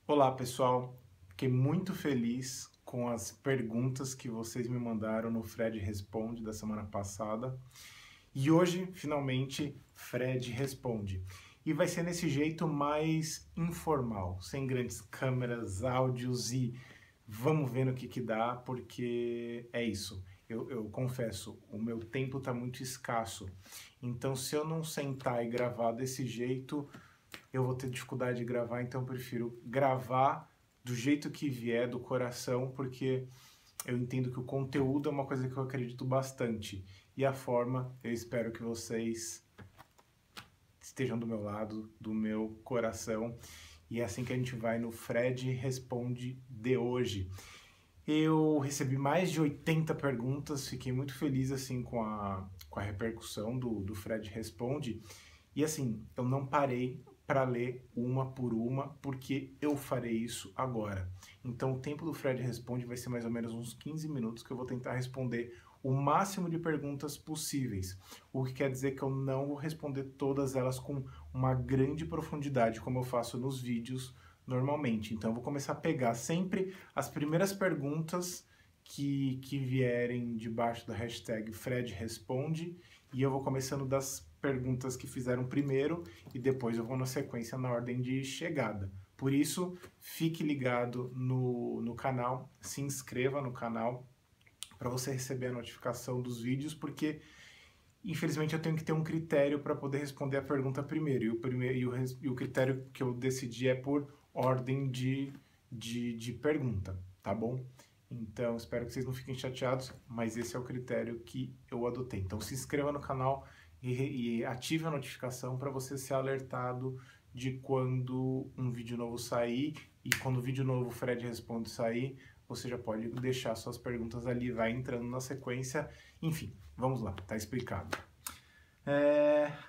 Olá, pessoal. Fiquei muito feliz com as perguntas que vocês me mandaram no Fred Responde da semana passada. E hoje, finalmente, Fred responde. E vai ser nesse jeito mais informal, sem grandes câmeras, áudios e vamos ver no que dá, porque é isso. Eu confesso, o meu tempo está muito escasso. Então, se eu não sentar e gravar desse jeito, eu vou ter dificuldade de gravar, então eu prefiro gravar do jeito que vier, do coração, porque eu entendo que o conteúdo é uma coisa que eu acredito bastante. E a forma, eu espero que vocês estejam do meu lado, do meu coração. E é assim que a gente vai no Fred Responde de hoje. Eu recebi mais de 80 perguntas, fiquei muito feliz assim com a repercussão do Fred Responde. E assim, eu não parei para ler uma por uma, porque eu farei isso agora. Então o tempo do Fred Responde vai ser mais ou menos uns 15 minutos que eu vou tentar responder o máximo de perguntas possíveis. O que quer dizer que eu não vou responder todas elas com uma grande profundidade, como eu faço nos vídeos normalmente. Então eu vou começar a pegar sempre as primeiras perguntas que vierem debaixo da hashtag Fred Responde, e eu vou começando das perguntas que fizeram primeiro e depois eu vou na sequência na ordem de chegada. Por isso, fique ligado no canal, se inscreva no canal para você receber a notificação dos vídeos, porque infelizmente eu tenho que ter um critério para poder responder a pergunta primeiro, e o critério que eu decidi é por ordem de pergunta, tá bom? Então, espero que vocês não fiquem chateados, mas esse é o critério que eu adotei. Então, se inscreva no canal e ative a notificação para você ser alertado de quando um vídeo novo sair, e quando o vídeo novo Fred Responde sair, você já pode deixar suas perguntas ali, vai entrando na sequência. Enfim, vamos lá, tá explicado.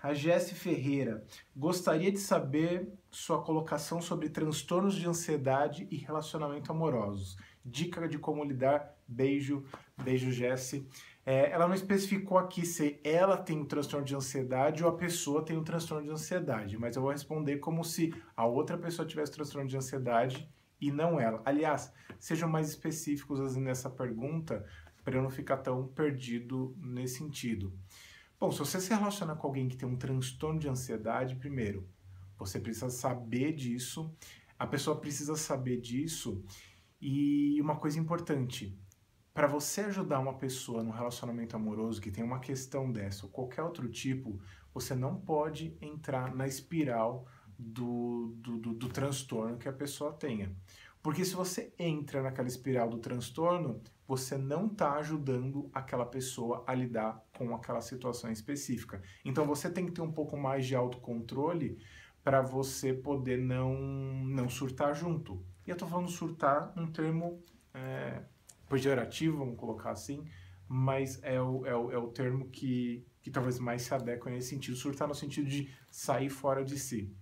A Jessi Ferreira, gostaria de saber sua colocação sobre transtornos de ansiedade e relacionamento amorosos. Dica de como lidar. Beijo, beijo, Jessi. Ela não especificou aqui se ela tem um transtorno de ansiedade ou a pessoa tem um transtorno de ansiedade, mas eu vou responder como se a outra pessoa tivesse transtorno de ansiedade e não ela. Aliás, sejam mais específicos nessa pergunta para eu não ficar tão perdido nesse sentido. Bom, se você se relaciona com alguém que tem um transtorno de ansiedade, primeiro, você precisa saber disso, a pessoa precisa saber disso, e uma coisa importante, para você ajudar uma pessoa no relacionamento amoroso que tem uma questão dessa ou qualquer outro tipo, você não pode entrar na espiral do transtorno que a pessoa tenha. Porque se você entra naquela espiral do transtorno, você não está ajudando aquela pessoa a lidar com aquela situação específica. Então você tem que ter um pouco mais de autocontrole para você poder não surtar junto. E eu estou falando surtar um termo pejorativo, vamos colocar assim, mas é o termo que talvez mais se adequa nesse sentido. Surtar no sentido de sair fora de si.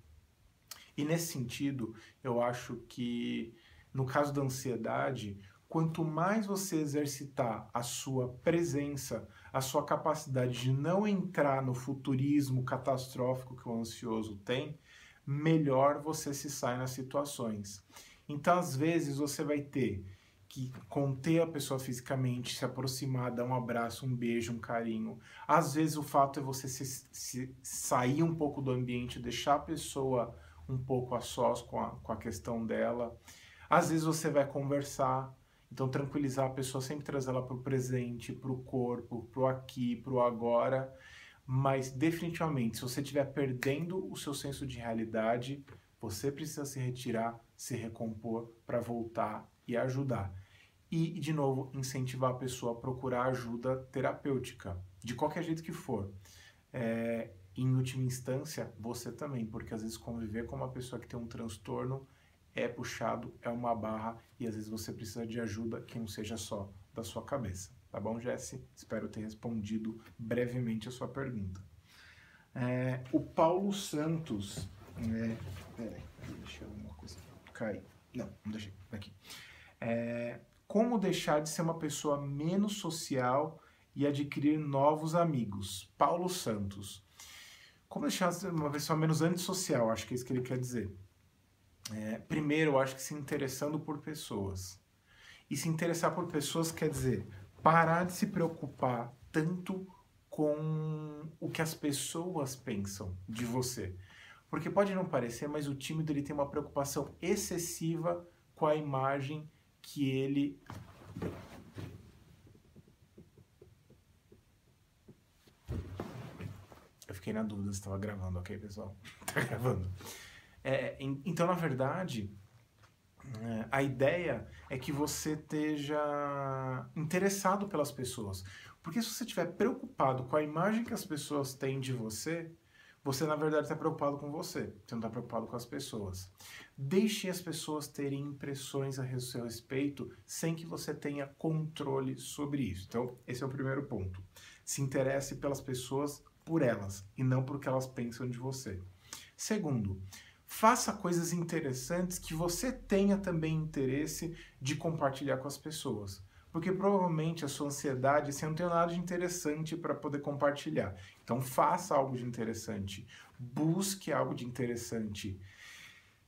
E nesse sentido, eu acho que no caso da ansiedade, quanto mais você exercitar a sua presença, a sua capacidade de não entrar no futurismo catastrófico que o ansioso tem, melhor você se sai nas situações. Então, às vezes, você vai ter que conter a pessoa fisicamente, se aproximar, dar um abraço, um beijo, um carinho. Às vezes, o fato é você se sair um pouco do ambiente, deixar a pessoa um pouco a sós com a questão dela. Às vezes você vai conversar, então tranquilizar a pessoa, sempre trazer ela para o presente, para o corpo, para o aqui, para o agora. Mas definitivamente, se você estiver perdendo o seu senso de realidade, você precisa se retirar, se recompor para voltar e ajudar. E, de novo, incentivar a pessoa a procurar ajuda terapêutica, de qualquer jeito que for. Em última instância, você também, porque às vezes conviver com uma pessoa que tem um transtorno é puxado, é uma barra, e às vezes você precisa de ajuda que não seja só da sua cabeça. Tá bom, Jessi? Espero ter respondido brevemente a sua pergunta. O Paulo Santos... peraí, deixa eu uma coisa cair. Não deixei. Aqui. Como deixar de ser uma pessoa menos social e adquirir novos amigos? Paulo Santos. Como deixar de ser uma pessoa menos antissocial? Acho que é isso que ele quer dizer. Primeiro, eu acho que se interessando por pessoas. E se interessar por pessoas quer dizer parar de se preocupar tanto com o que as pessoas pensam de você. Porque pode não parecer, mas o tímido ele tem uma preocupação excessiva com a imagem que ele... Eu fiquei na dúvida se estava gravando, ok, pessoal? Tá gravando. Então, na verdade, a ideia é que você esteja interessado pelas pessoas. Porque se você estiver preocupado com a imagem que as pessoas têm de você, você na verdade está preocupado com você. Você não está preocupado com as pessoas. Deixe as pessoas terem impressões a seu respeito sem que você tenha controle sobre isso. Então, esse é o primeiro ponto. Se interesse pelas pessoas por elas e não por que elas pensam de você. Segundo, faça coisas interessantes que você tenha também interesse de compartilhar com as pessoas. Porque provavelmente a sua ansiedade, você não tem nada de interessante para poder compartilhar. Então faça algo de interessante. Busque algo de interessante.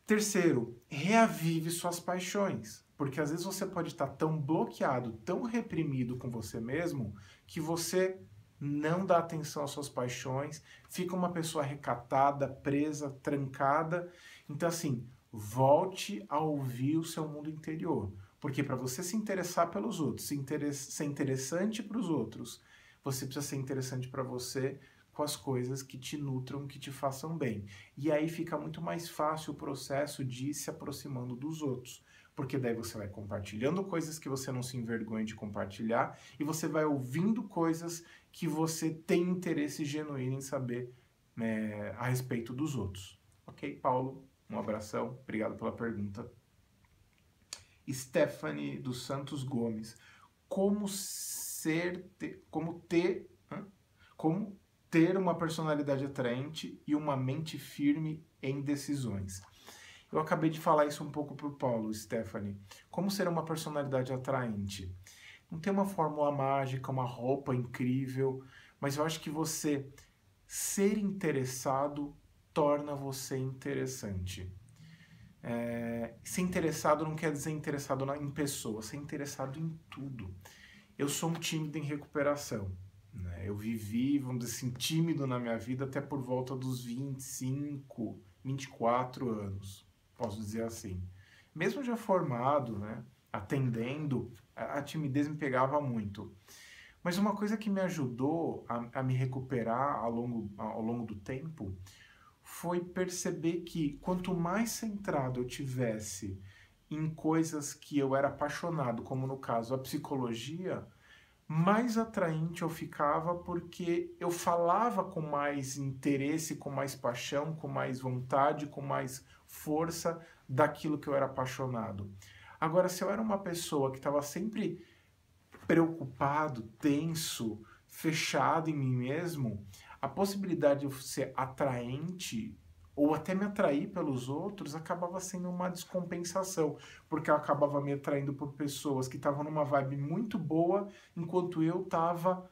Terceiro, reavive suas paixões. Porque às vezes você pode estar tão bloqueado, tão reprimido com você mesmo, que você não dá atenção às suas paixões, fica uma pessoa recatada, presa, trancada. Então, assim, volte a ouvir o seu mundo interior. Porque para você se interessar pelos outros, ser interessante para os outros, você precisa ser interessante para você com as coisas que te nutram, que te façam bem. E aí fica muito mais fácil o processo de ir se aproximando dos outros. Porque daí você vai compartilhando coisas que você não se envergonha de compartilhar e você vai ouvindo coisas que você tem interesse genuíno em saber a respeito dos outros. Ok, Paulo? Um abração. Obrigado pela pergunta. Stephanie dos Santos Gomes. Como ter uma personalidade atraente e uma mente firme em decisões? Eu acabei de falar isso um pouco para o Paulo, Stephanie. Como ser uma personalidade atraente? Não tem uma fórmula mágica, uma roupa incrível, mas eu acho que você ser interessado torna você interessante. Ser interessado não quer dizer interessado em pessoas, ser interessado em tudo. Eu sou um tímido em recuperação. Eu vivi, vamos dizer assim, tímido na minha vida até por volta dos 25, 24 anos, posso dizer assim. Mesmo já formado, atendendo, a timidez me pegava muito. Mas uma coisa que me ajudou a me recuperar ao longo do tempo foi perceber que quanto mais centrado eu tivesse em coisas que eu era apaixonado, como no caso a psicologia, mais atraente eu ficava porque eu falava com mais interesse, com mais paixão, com mais vontade, com mais força daquilo que eu era apaixonado. Agora, se eu era uma pessoa que estava sempre preocupado, tenso, fechado em mim mesmo, a possibilidade de eu ser atraente ou até me atrair pelos outros acabava sendo uma descompensação, porque eu acabava me atraindo por pessoas que estavam numa vibe muito boa, enquanto eu estava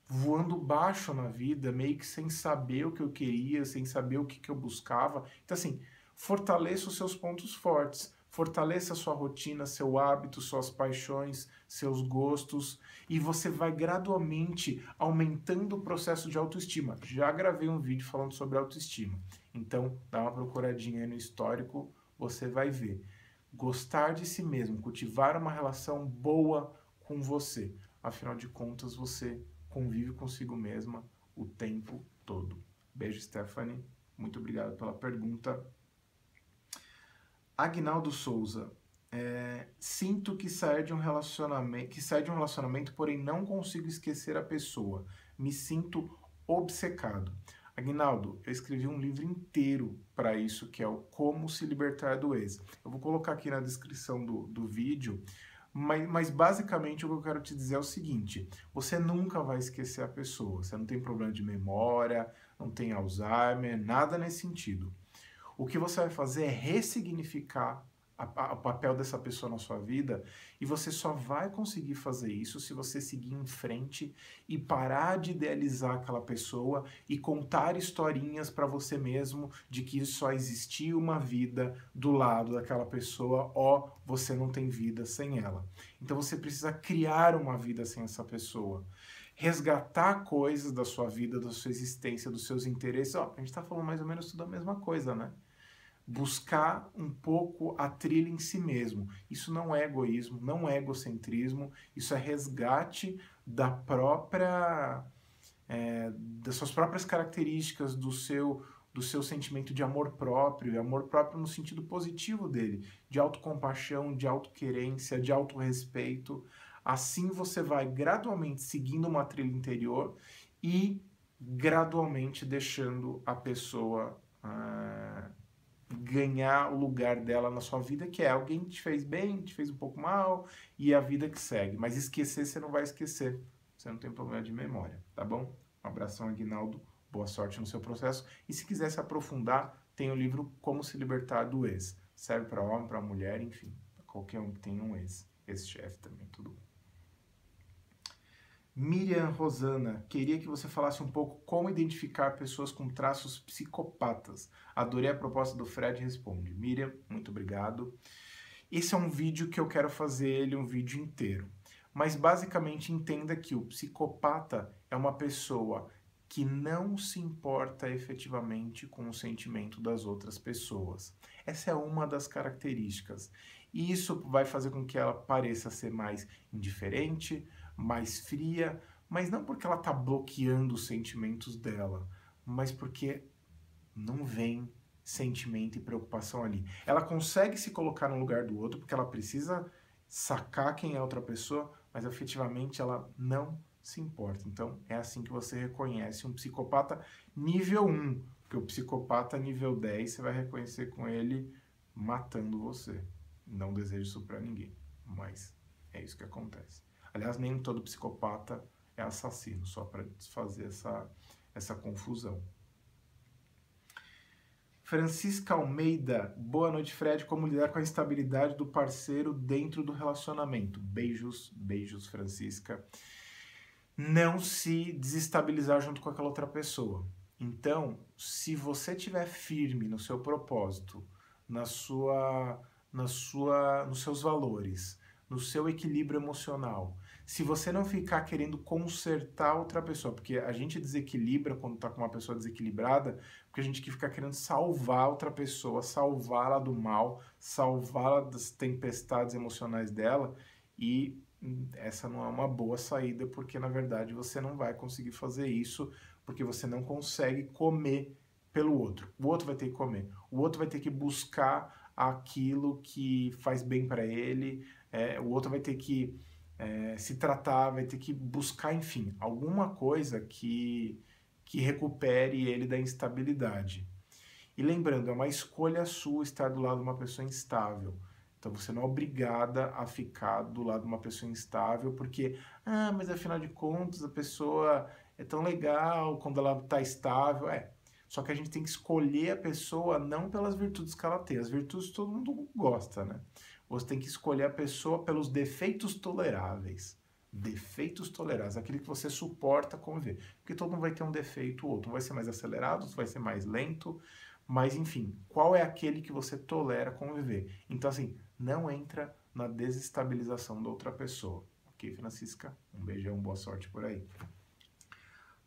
voando baixo na vida, meio que sem saber o que eu queria, sem saber o que eu buscava. Então, assim, fortaleça os seus pontos fortes, fortaleça a sua rotina, seu hábito, suas paixões, seus gostos, e você vai gradualmente aumentando o processo de autoestima. Já gravei um vídeo falando sobre autoestima, então dá uma procuradinha aí no histórico, você vai ver. Gostar de si mesmo, cultivar uma relação boa com você. Afinal de contas, você convive consigo mesma o tempo todo. Beijo, Stephanie. Muito obrigado pela pergunta. Agnaldo Souza. Sinto que saio de um relacionamento, porém não consigo esquecer a pessoa. Me sinto obcecado. Agnaldo, eu escrevi um livro inteiro para isso, que é o Como Se Libertar do Ex. Eu vou colocar aqui na descrição do vídeo, mas basicamente o que eu quero te dizer é o seguinte: você nunca vai esquecer a pessoa, você não tem problema de memória, não tem Alzheimer, nada nesse sentido. O que você vai fazer é ressignificar o papel dessa pessoa na sua vida, e você só vai conseguir fazer isso se você seguir em frente e parar de idealizar aquela pessoa e contar historinhas para você mesmo de que só existia uma vida do lado daquela pessoa, ou você não tem vida sem ela. Então você precisa criar uma vida sem essa pessoa. Resgatar coisas da sua vida, da sua existência, dos seus interesses. Ó, a gente está falando mais ou menos tudo a mesma coisa, né? Buscar um pouco a trilha em si mesmo. Isso não é egoísmo, não é egocentrismo, isso é resgate da própria, das suas próprias características, do seu sentimento de amor próprio, e amor próprio no sentido positivo dele, de autocompaixão, de autoquerência, de autorrespeito. Assim você vai gradualmente seguindo uma trilha interior e gradualmente deixando a pessoa ganhar o lugar dela na sua vida, que é alguém que te fez bem, te fez um pouco mal, e a vida que segue. Mas esquecer você não vai esquecer. Você não tem problema de memória, tá bom? Um abração, Aguinaldo. Boa sorte no seu processo. E se quiser se aprofundar, tem o livro Como Se Libertar do Ex. Serve para homem, para mulher, enfim. Pra qualquer um que tenha um ex. Ex-chefe também, tudo bom. Miriam Rosana, queria que você falasse um pouco como identificar pessoas com traços psicopatas. Adorei a proposta do Fred Responde. Miriam, muito obrigado. Esse é um vídeo que eu quero fazer ele um vídeo inteiro. Mas basicamente entenda que o psicopata é uma pessoa que não se importa efetivamente com o sentimento das outras pessoas. Essa é uma das características. E isso vai fazer com que ela pareça ser mais indiferente, mais fria, mas não porque ela está bloqueando os sentimentos dela, mas porque não vem sentimento e preocupação ali. Ela consegue se colocar no lugar do outro porque ela precisa sacar quem é a outra pessoa, mas efetivamente ela não se importa. Então é assim que você reconhece um psicopata nível 1, porque o psicopata nível 10 você vai reconhecer com ele matando você. Não desejo isso para ninguém, mas é isso que acontece. Aliás, nem todo psicopata é assassino, só para desfazer essa confusão. Francisca Almeida, boa noite, Fred. Como lidar com a instabilidade do parceiro dentro do relacionamento? Beijos, beijos, Francisca. Não se desestabilizar junto com aquela outra pessoa. Então, se você estiver firme no seu propósito, nos seus valores, no seu equilíbrio emocional, se você não ficar querendo consertar outra pessoa, porque a gente desequilibra quando está com uma pessoa desequilibrada, porque a gente fica querendo salvar outra pessoa, salvá-la do mal, salvá-la das tempestades emocionais dela, e essa não é uma boa saída, porque na verdade você não vai conseguir fazer isso, porque você não consegue comer pelo outro. O outro vai ter que comer, o outro vai ter que buscar aquilo que faz bem para ele, o outro vai ter que se tratar, vai ter que buscar, enfim, alguma coisa que recupere ele da instabilidade. E lembrando, é uma escolha sua estar do lado de uma pessoa instável. Então você não é obrigada a ficar do lado de uma pessoa instável, porque, mas afinal de contas a pessoa é tão legal quando ela está estável. Só que a gente tem que escolher a pessoa não pelas virtudes que ela tem. As virtudes todo mundo gosta, né? Você tem que escolher a pessoa pelos defeitos toleráveis. Defeitos toleráveis, aquele que você suporta conviver. Porque todo mundo vai ter um defeito ou outro. Um vai ser mais acelerado, outro vai ser mais lento. Mas, enfim, qual é aquele que você tolera conviver? Então, assim, não entra na desestabilização da outra pessoa. Ok, Francisca? Um beijão, boa sorte por aí.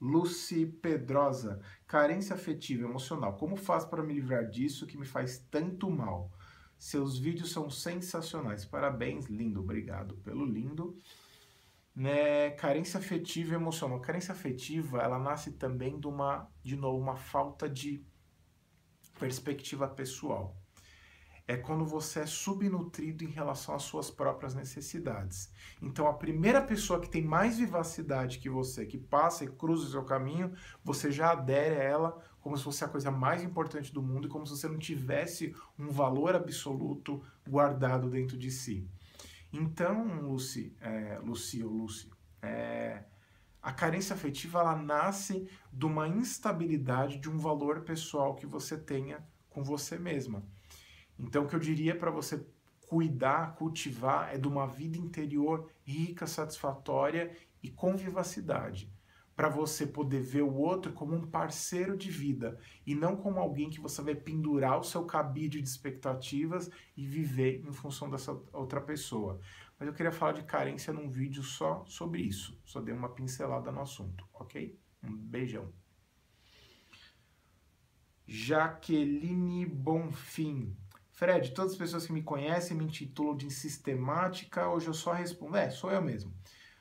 Lucy Pedrosa, carência afetiva emocional. Como faço para me livrar disso que me faz tanto mal? Seus vídeos são sensacionais. Parabéns, lindo. Obrigado pelo lindo. Carência afetiva emocional. Carência afetiva, ela nasce também de uma falta de perspectiva pessoal. É quando você é subnutrido em relação às suas próprias necessidades. Então, a primeira pessoa que tem mais vivacidade que você, que passa e cruza o seu caminho, você já adere a ela como se fosse a coisa mais importante do mundo e como se você não tivesse um valor absoluto guardado dentro de si. Então, Lucy, a carência afetiva, ela nasce de uma instabilidade de um valor pessoal que você tenha com você mesma. Então, o que eu diria para você cuidar, cultivar é de uma vida interior rica, satisfatória e com vivacidade. Para você poder ver o outro como um parceiro de vida e não como alguém que você vai pendurar o seu cabide de expectativas e viver em função dessa outra pessoa. Mas eu queria falar de carência num vídeo só sobre isso. Só dei uma pincelada no assunto, ok? Um beijão. Jaqueline Bonfim. Fred, todas as pessoas que me conhecem me intitulam de sistemática, hoje eu só respondo, sou eu mesmo.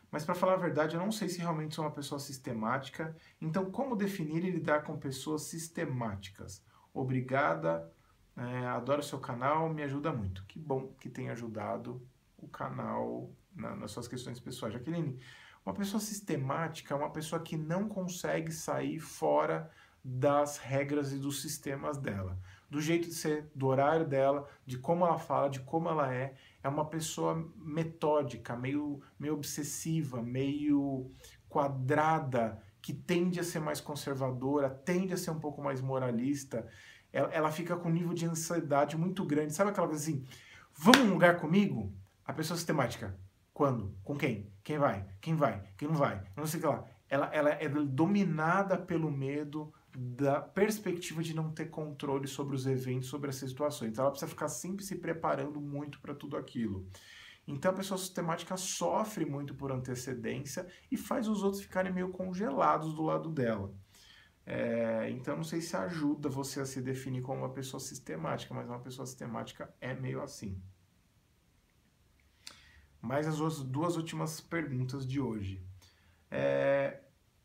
Mas para falar a verdade, eu não sei se realmente sou uma pessoa sistemática, então como definir e lidar com pessoas sistemáticas? Obrigada, adoro o seu canal, me ajuda muito. Que bom que tenha ajudado o canal nas suas questões pessoais. Jaqueline, uma pessoa sistemática é uma pessoa que não consegue sair fora das regras e dos sistemas dela, do jeito de ser, do horário dela, de como ela fala, de como ela é uma pessoa metódica, meio obsessiva, meio quadrada, que tende a ser mais conservadora, tende a ser um pouco mais moralista, ela fica com um nível de ansiedade muito grande, sabe aquela coisa assim, vamos num lugar comigo? A pessoa sistemática, quando? Com quem? Quem vai? Quem vai? Quem não vai? Eu não sei o que lá. Ela é dominada pelo medo da perspectiva de não ter controle sobre os eventos, sobre essas situações. Então ela precisa ficar sempre se preparando muito para tudo aquilo. Então a pessoa sistemática sofre muito por antecedência e faz os outros ficarem meio congelados do lado dela. Então não sei se ajuda você a se definir como uma pessoa sistemática, mas uma pessoa sistemática é meio assim. Mais as duas últimas perguntas de hoje.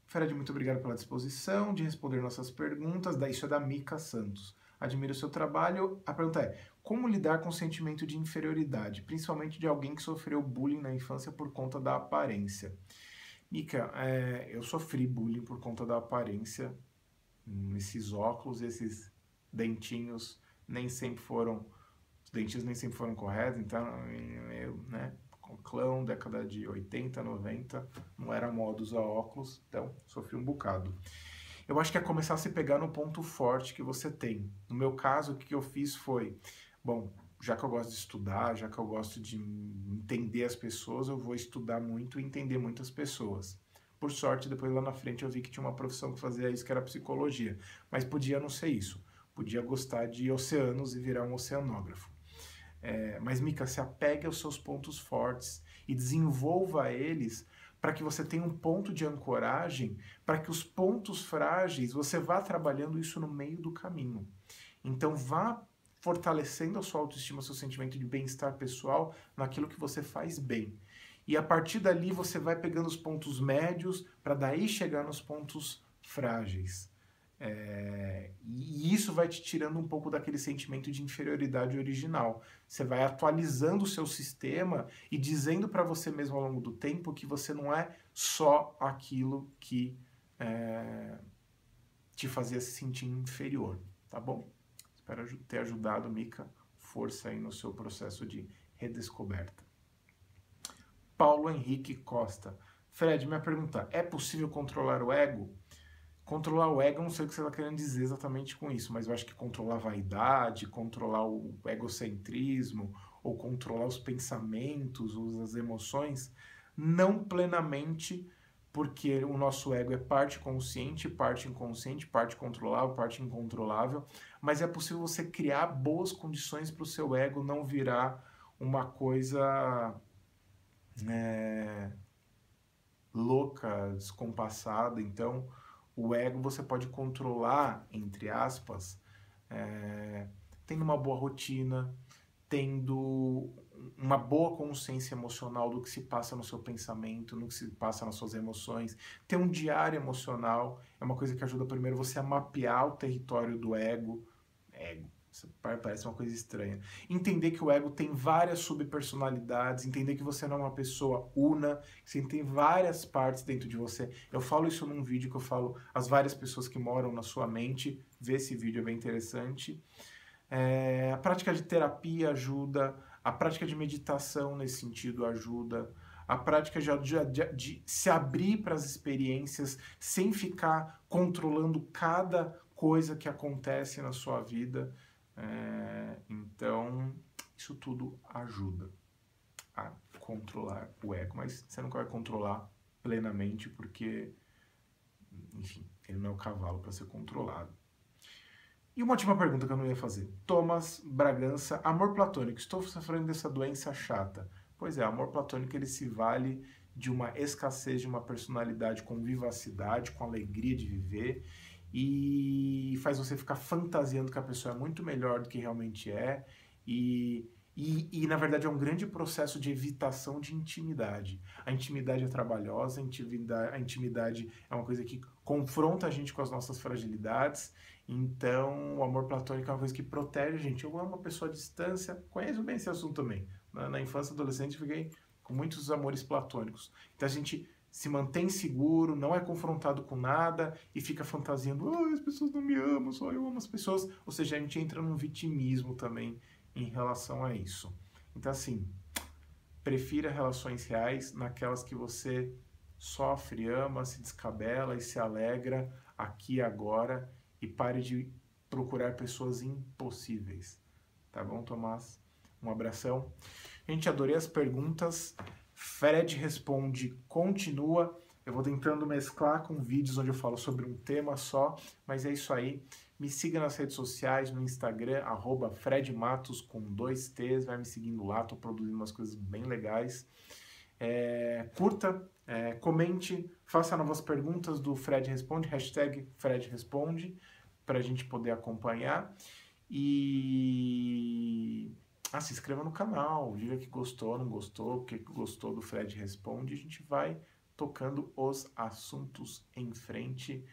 Fred, muito obrigado pela disposição de responder nossas perguntas. Isso é da Mica Santos. Admiro o seu trabalho. A pergunta é, como lidar com o sentimento de inferioridade, principalmente de alguém que sofreu bullying na infância por conta da aparência? Mica, eu sofri bullying por conta da aparência. Esses óculos, esses dentinhos nem sempre foram... Os dentinhos nem sempre foram corretos, então eu, clã, década de 80, 90, não era moda usar óculos, então sofri um bocado. Eu acho que é começar a se pegar no ponto forte que você tem. No meu caso, o que eu fiz foi, bom, já que eu gosto de estudar, já que eu gosto de entender as pessoas, eu vou estudar muito e entender muitas pessoas. Por sorte, depois lá na frente eu vi que tinha uma profissão que fazia isso, que era psicologia. Mas podia não ser isso. Podia gostar de oceanos e virar um oceanógrafo. Mas, Mica, se apegue aos seus pontos fortes e desenvolva eles para que você tenha um ponto de ancoragem, para que os pontos frágeis, você vá trabalhando isso no meio do caminho. Então, vá fortalecendo a sua autoestima, seu sentimento de bem-estar pessoal naquilo que você faz bem. E a partir dali, você vai pegando os pontos médios para daí chegar nos pontos frágeis. E isso vai te tirando um pouco daquele sentimento de inferioridade original. Você vai atualizando o seu sistema e dizendo para você mesmo ao longo do tempo que você não é só aquilo que te fazia se sentir inferior, tá bom? Espero ter ajudado, Mica. Força aí no seu processo de redescoberta. Paulo Henrique Costa. Fred, minha pergunta, é possível controlar o ego? Controlar o ego, eu não sei o que você está querendo dizer exatamente com isso, mas eu acho que controlar a vaidade, controlar o egocentrismo, ou controlar os pensamentos, as emoções, não plenamente, porque o nosso ego é parte consciente, parte inconsciente, parte controlável, parte incontrolável, mas é possível você criar boas condições para o seu ego não virar uma coisa louca, descompassada. Então, o ego você pode controlar, entre aspas, tendo uma boa rotina, tendo uma boa consciência emocional do que se passa no seu pensamento, no que se passa nas suas emoções. Ter um diário emocional é uma coisa que ajuda primeiro você a mapear o território do ego. Isso parece uma coisa estranha. Entender que o ego tem várias subpersonalidades, entender que você não é uma pessoa una, que você tem várias partes dentro de você. Eu falo isso num vídeo que eu falo as várias pessoas que moram na sua mente. Vê esse vídeo, é bem interessante. A prática de terapia ajuda, a prática de meditação nesse sentido ajuda, a prática de se abrir para as experiências sem ficar controlando cada coisa que acontece na sua vida. Então, Isso tudo ajuda a controlar o ego, mas você nunca vai controlar plenamente porque, enfim, ele não é o cavalo para ser controlado. E uma última pergunta que eu não ia fazer. Thomas Bragança, amor platônico. Estou sofrendo dessa doença chata. Pois é, amor platônico ele se vale de uma escassez de uma personalidade com vivacidade, com alegria de viver e faz você ficar fantasiando que a pessoa é muito melhor do que realmente é e na verdade é um grande processo de evitação de intimidade. A intimidade é trabalhosa, a intimidade é uma coisa que confronta a gente com as nossas fragilidades. Então, o amor platônico é uma coisa que protege a gente. Eu amo a pessoa à distância, conheço bem esse assunto também. Na infância e adolescente, eu fiquei com muitos amores platônicos. Então, a gente se mantém seguro, não é confrontado com nada e fica fantasiando, as pessoas não me amam, só eu amo as pessoas. Ou seja, a gente entra num vitimismo também em relação a isso. Então, assim, prefira relações reais naquelas que você sofre, ama, se descabela e se alegra aqui e agora e pare de procurar pessoas impossíveis. Tá bom, Tomás? Um abração. Gente, adorei as perguntas. Fred Responde continua. Eu vou tentando mesclar com vídeos onde eu falo sobre um tema só, mas é isso aí. Me siga nas redes sociais, no Instagram, @FredMatos com 2 T's. Vai me seguindo lá, tô produzindo umas coisas bem legais. Curta, comente, faça novas perguntas do Fred Responde, #FredResponde, para a gente poder acompanhar. E se inscreva no canal, diga que gostou, não gostou, o que gostou do Fred Responde. A gente vai tocando os assuntos em frente.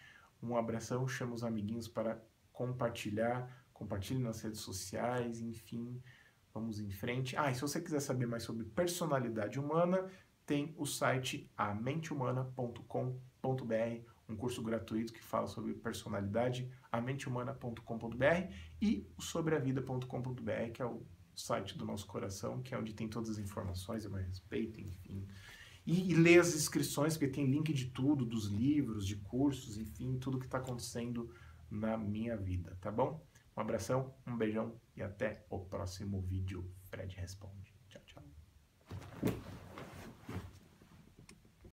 Um abração, chamo os amiguinhos para compartilhar, compartilhe nas redes sociais, enfim, vamos em frente. E se você quiser saber mais sobre personalidade humana, tem o site amenteHumana.com.br, um curso gratuito que fala sobre personalidade, amenteHumana.com.br e o sobreavida.com.br, que é o site do nosso coração, que é onde tem todas as informações a meu respeito, enfim. E ler as inscrições, porque tem link de tudo, dos livros, de cursos, enfim, tudo que está acontecendo na minha vida, tá bom? Um abração, um beijão e até o próximo vídeo. Fred Responde. Tchau, tchau.